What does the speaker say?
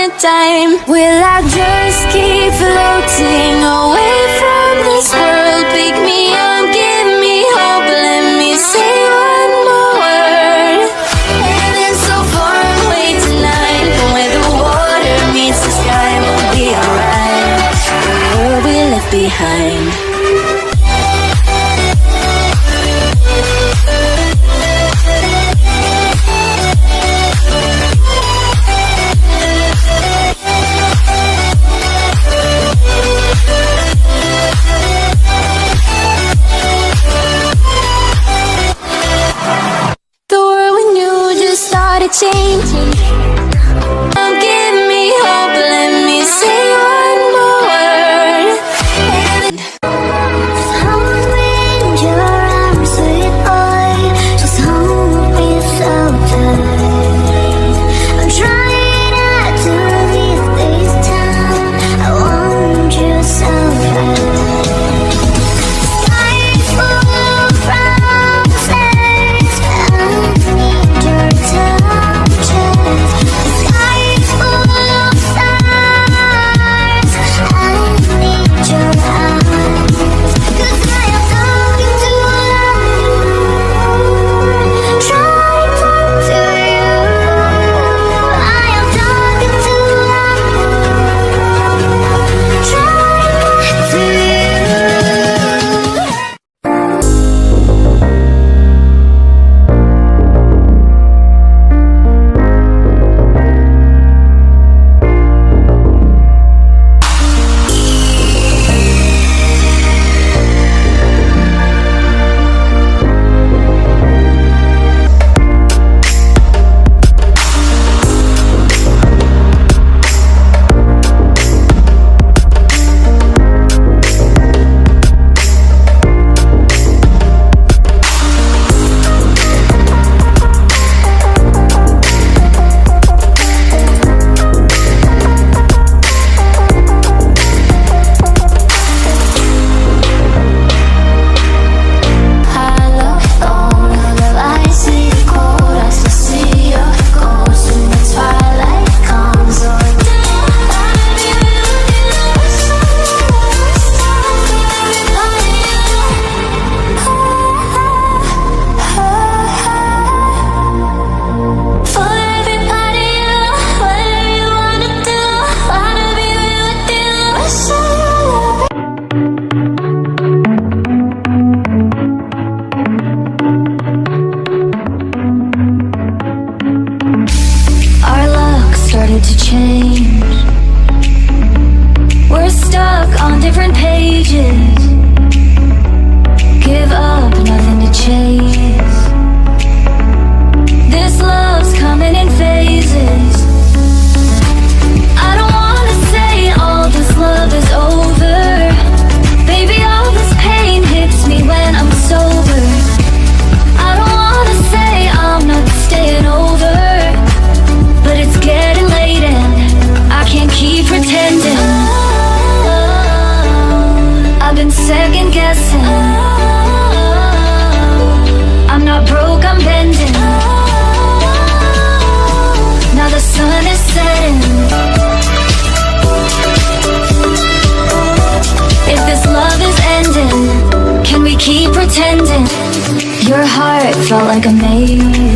a dime. Will I just keep floating away from this world? Pick me up, give me hope, let me say one more word. Heaven so far away tonight, from where the water meets the sky, we'll be alright. The world we left behind. Changing. Give me hope, let me say one more word. Hold me in your arms, sweet boy. Just hold me so tight. I'm trying not to leave this town. I want you so bad. Skies full of promises. I need your touch. To change, we're stuck on different pages. Give up, nothing to chase. This love's coming in phases. I don't wanna say all this love is over. Baby, all this pain hits me when I'm sober. I don't wanna say I'm not staying over, but it's getting late and I can't keep pretending. I've been second guessing. I'm not broke, I'm bending. Now the sun is setting. If this love is ending, can we keep pretending? Your heart felt like a maze.